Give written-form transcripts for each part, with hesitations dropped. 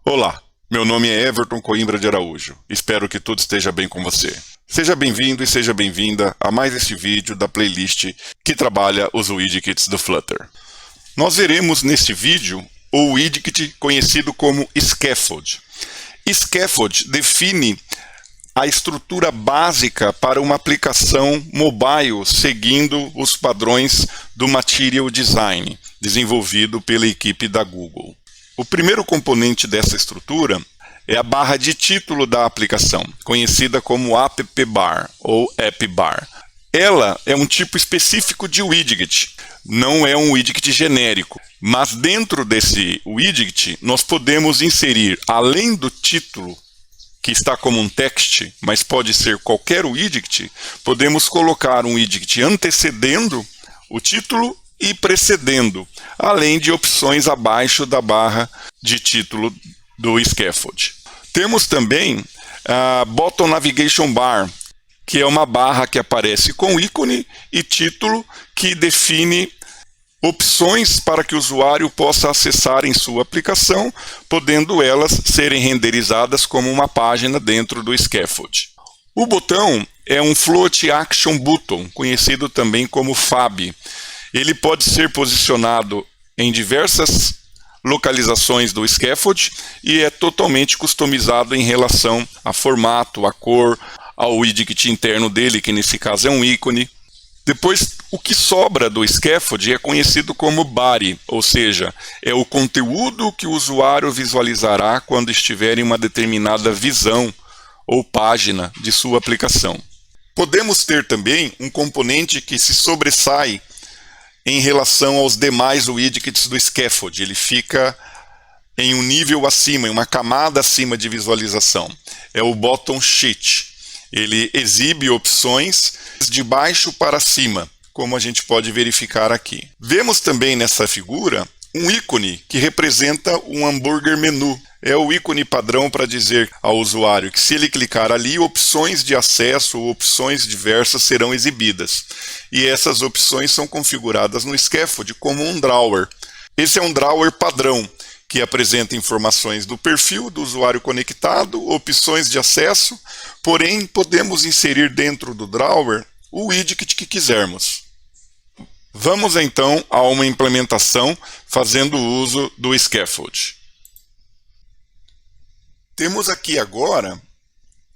Olá, meu nome é Everton Coimbra de Araújo. Espero que tudo esteja bem com você. Seja bem-vindo e seja bem-vinda a mais este vídeo da playlist que trabalha os widgets do Flutter. Nós veremos neste vídeo o widget conhecido como Scaffold. Scaffold define a estrutura básica para uma aplicação mobile seguindo os padrões do Material Design, desenvolvido pela equipe da Google. O primeiro componente dessa estrutura é a barra de título da aplicação, conhecida como AppBar ou AppBar. Ela é um tipo específico de widget, não é um widget genérico, mas dentro desse widget nós podemos inserir, além do título, que está como um text, mas pode ser qualquer widget, podemos colocar um widget antecedendo o título e precedendo, além de opções abaixo da barra de título do Scaffold. Temos também a Bottom Navigation Bar, que é uma barra que aparece com ícone e título que define opções para que o usuário possa acessar em sua aplicação, podendo elas serem renderizadas como uma página dentro do Scaffold. O botão é um Float Action Button, conhecido também como FAB. Ele pode ser posicionado em diversas localizações do Scaffold e é totalmente customizado em relação a formato, a cor, ao widget interno dele, que nesse caso é um ícone. Depois, o que sobra do Scaffold é conhecido como Body, ou seja, é o conteúdo que o usuário visualizará quando estiver em uma determinada visão ou página de sua aplicação. Podemos ter também um componente que se sobressai em relação aos demais widgets do Scaffold. Ele fica em um nível acima, em uma camada acima de visualização. É o Bottom Sheet. Ele exibe opções de baixo para cima, como a gente pode verificar aqui. Vemos também nessa figura um ícone que representa um hambúrguer menu. É o ícone padrão para dizer ao usuário que, se ele clicar ali, opções de acesso ou opções diversas serão exibidas. E essas opções são configuradas no Scaffold como um drawer. Esse é um drawer padrão, que apresenta informações do perfil do usuário conectado, opções de acesso, porém podemos inserir dentro do drawer o widget que quisermos. Vamos então a uma implementação fazendo uso do Scaffold. Temos aqui agora,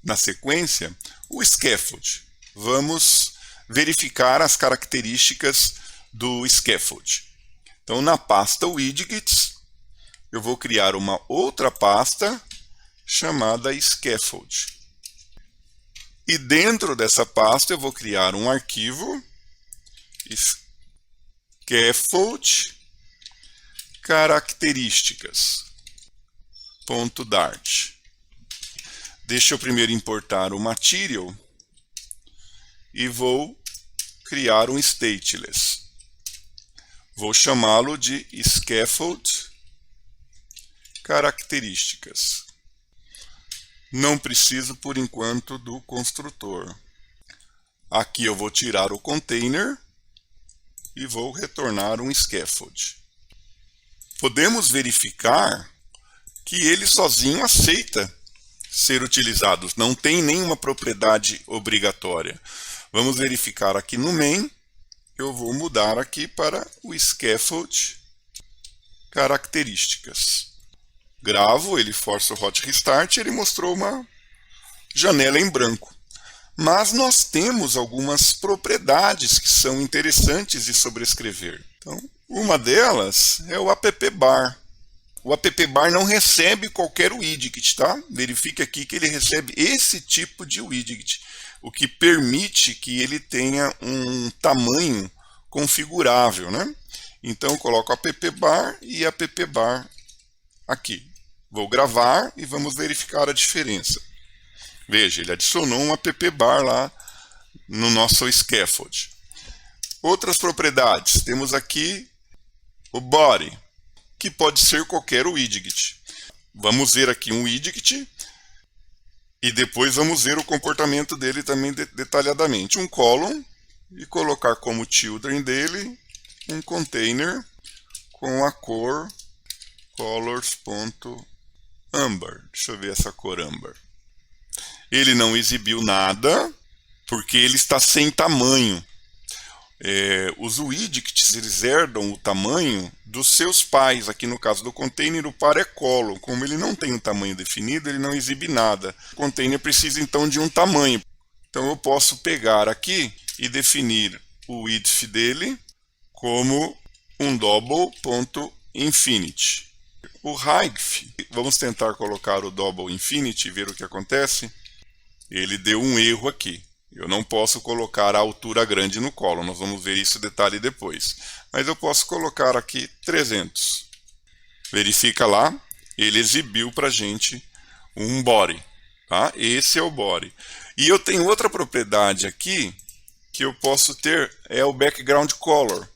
na sequência, o Scaffold. Vamos verificar as características do Scaffold. Então, na pasta Widgets, eu vou criar uma outra pasta chamada Scaffold. E dentro dessa pasta eu vou criar um arquivo Scaffold características.dart. Deixa eu primeiro importar o material e vou criar um stateless. Vou chamá-lo de Scaffold características. Não preciso, por enquanto, do construtor. Aqui eu vou tirar o container e vou retornar um scaffold. Podemos verificar que ele sozinho aceita ser utilizado. Não tem nenhuma propriedade obrigatória. Vamos verificar aqui no main. Eu vou mudar aqui para o scaffold características. Gravo, ele força o hot restart e ele mostrou uma janela em branco. Mas nós temos algumas propriedades que são interessantes de sobrescrever. Então, uma delas é o AppBar. O AppBar não recebe qualquer widget, tá? Verifique aqui que ele recebe esse tipo de widget, o que permite que ele tenha um tamanho configurável, né? Então, eu coloco AppBar e AppBar aqui. Vou gravar e vamos verificar a diferença. Veja, ele adicionou um AppBar lá no nosso Scaffold. Outras propriedades, temos aqui o Body, que pode ser qualquer widget. Vamos ver aqui um widget e depois vamos ver o comportamento dele também detalhadamente. Um column e colocar como children dele um container com a cor colors.white. Amber. Deixa eu ver essa cor Amber. Ele não exibiu nada porque ele está sem tamanho. Os widgets eles herdam o tamanho dos seus pais. Aqui no caso do container, o par é column. Como ele não tem um tamanho definido, ele não exibe nada. O container precisa então de um tamanho. Então eu posso pegar aqui e definir o width dele como um double.infinity. O height, vamos tentar colocar o double infinity e ver o que acontece. Ele deu um erro aqui. Eu não posso colocar a altura grande no column, nós vamos ver isso detalhe depois. Mas eu posso colocar aqui 300. Verifica lá, ele exibiu para a gente um body. Tá? Esse é o body. E eu tenho outra propriedade aqui que eu posso ter, é o background color.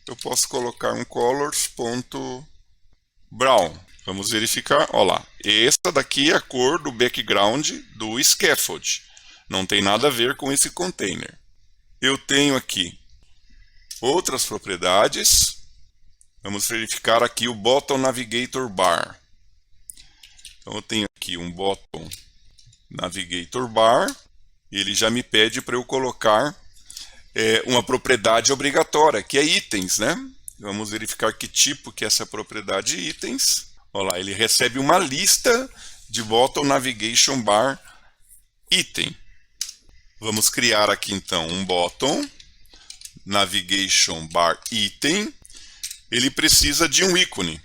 Eu posso colocar um colors.brown. Vamos verificar, olha lá. Essa daqui é a cor do background do scaffold. Não tem nada a ver com esse container. Eu tenho aqui outras propriedades. Vamos verificar aqui o Bottom Navigator Bar. Então eu tenho aqui um Bottom Navigator Bar. Ele já me pede para eu colocar uma propriedade obrigatória, que é itens, né? Vamos verificar que tipo que é essa propriedade itens. Olha lá, ele recebe uma lista de Bottom Navigation Bar item. Vamos criar aqui então um Bottom Navigation Bar Item. Ele precisa de um ícone.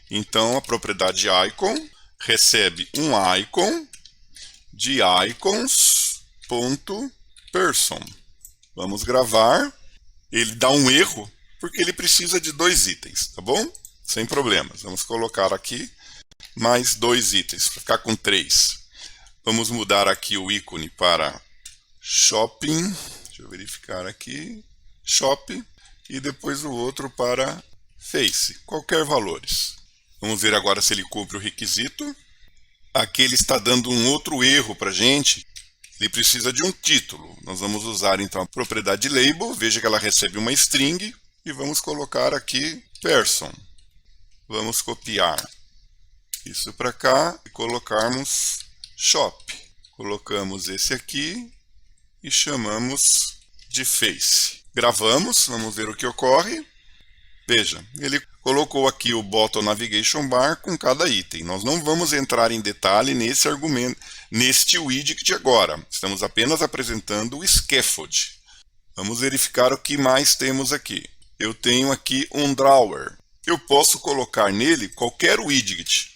Então a propriedade icon recebe um icon de icons.person. Vamos gravar. Ele dá um erro porque ele precisa de 2 itens, tá bom? Sem problemas. Vamos colocar aqui mais 2 itens para ficar com 3. Vamos mudar aqui o ícone para shopping, deixa eu verificar aqui, shop, e depois o outro para face, qualquer valores. Vamos ver agora se ele cumpre o requisito. Aqui ele está dando um outro erro para a gente, ele precisa de um título. Nós vamos usar então a propriedade label, veja que ela recebe uma string, e vamos colocar aqui person. Vamos copiar isso para cá e colocarmos shop. Colocamos esse aqui e chamamos de face. Gravamos, vamos ver o que ocorre. Veja, ele colocou aqui o Bottom Navigation Bar com cada item. Nós não vamos entrar em detalhe nesse argumento, neste widget agora. Estamos apenas apresentando o scaffold. Vamos verificar o que mais temos aqui. Eu tenho aqui um drawer. Eu posso colocar nele qualquer widget,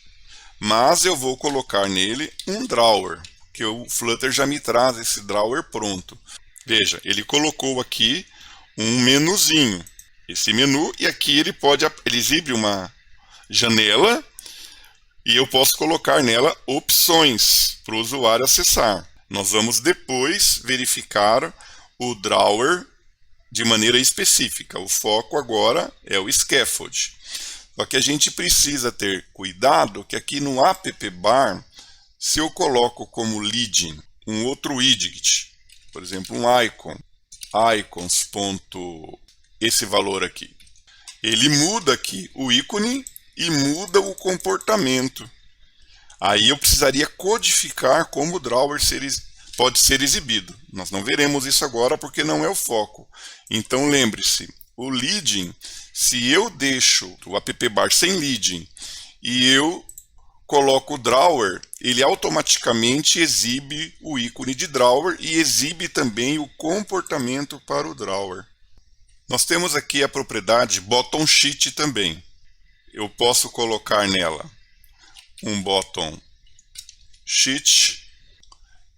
mas eu vou colocar nele um drawer, que o Flutter já me traz esse drawer pronto. Veja, ele colocou aqui um menuzinho. Esse menu, e aqui ele exibe uma janela e eu posso colocar nela opções para o usuário acessar. Nós vamos depois verificar o drawer de maneira específica. O foco agora é o scaffold. Só que a gente precisa ter cuidado que aqui no app bar, se eu coloco como leading um outro widget, por exemplo, um icon, icons. Esse valor aqui, ele muda aqui o ícone e muda o comportamento. Aí eu precisaria codificar como o drawer pode ser exibido. Nós não veremos isso agora porque não é o foco. Então lembre-se, o leading, se eu deixo o app bar sem leading e eu coloco o drawer, ele automaticamente exibe o ícone de drawer e exibe também o comportamento para o drawer. Nós temos aqui a propriedade bottom sheet também. Eu posso colocar nela um bottom sheet.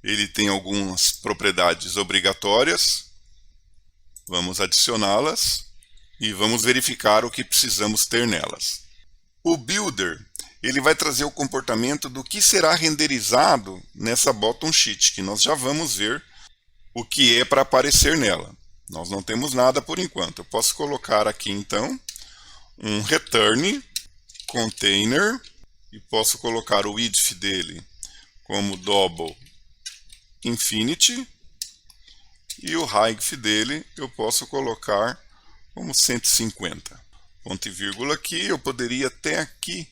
Ele tem algumas propriedades obrigatórias. Vamos adicioná-las e vamos verificar o que precisamos ter nelas. O builder, ele vai trazer o comportamento do que será renderizado nessa bottom sheet, que nós já vamos ver o que é para aparecer nela. Nós não temos nada por enquanto. Eu posso colocar aqui então um return container e posso colocar o width dele como double infinity e o height dele eu posso colocar como 150. Ponto e vírgula aqui, eu poderia até aqui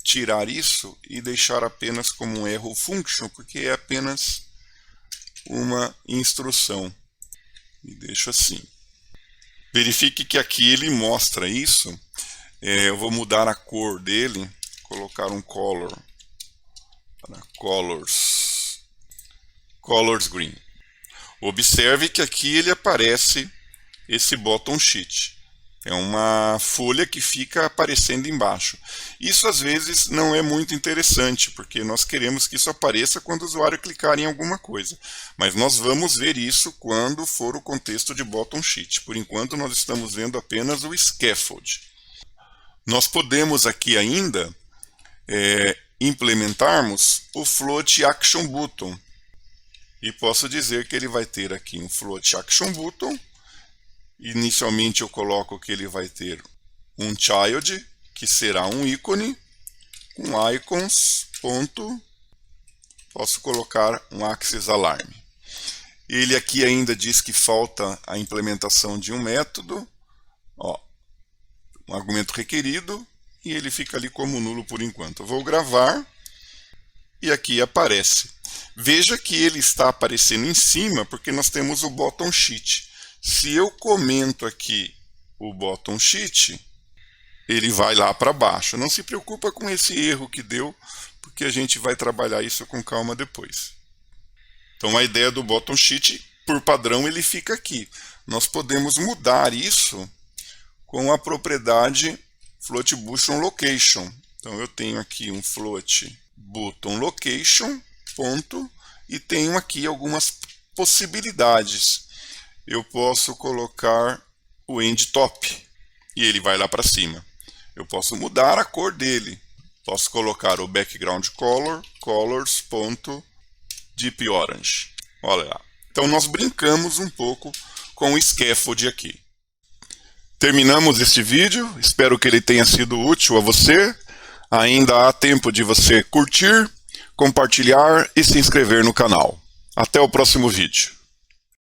tirar isso e deixar apenas como um arrow function, porque é apenas uma instrução. E deixo assim. Verifique que aqui ele mostra isso. Eu vou mudar a cor dele, colocar um color para colors green. Observe que aqui ele aparece esse bottom sheet. É uma folha que fica aparecendo embaixo. Isso às vezes não é muito interessante, porque nós queremos que isso apareça quando o usuário clicar em alguma coisa. Mas nós vamos ver isso quando for o contexto de bottom sheet. Por enquanto nós estamos vendo apenas o scaffold. Nós podemos aqui ainda implementarmos o float action button. E posso dizer que ele vai ter aqui um float action button. Inicialmente eu coloco que ele vai ter um child, que será um ícone, com icons, ponto, posso colocar um access alarm. Ele aqui ainda diz que falta a implementação de um método, um argumento requerido, e ele fica ali como nulo por enquanto. Eu vou gravar, e aqui aparece. Veja que ele está aparecendo em cima, porque nós temos o bottom sheet. Se eu comento aqui o bottom sheet, ele vai lá para baixo. Não se preocupa com esse erro que deu, porque a gente vai trabalhar isso com calma depois. Então a ideia do bottom sheet, por padrão, ele fica aqui. Nós podemos mudar isso com a propriedade float button location. Então eu tenho aqui um float button location, ponto, e tenho aqui algumas possibilidades. Eu posso colocar o end top e ele vai lá para cima. Eu posso mudar a cor dele. Posso colocar o background color, colors.deep orange. Olha lá. Então nós brincamos um pouco com o scaffold aqui. Terminamos este vídeo. Espero que ele tenha sido útil a você. Ainda há tempo de você curtir, compartilhar e se inscrever no canal. Até o próximo vídeo.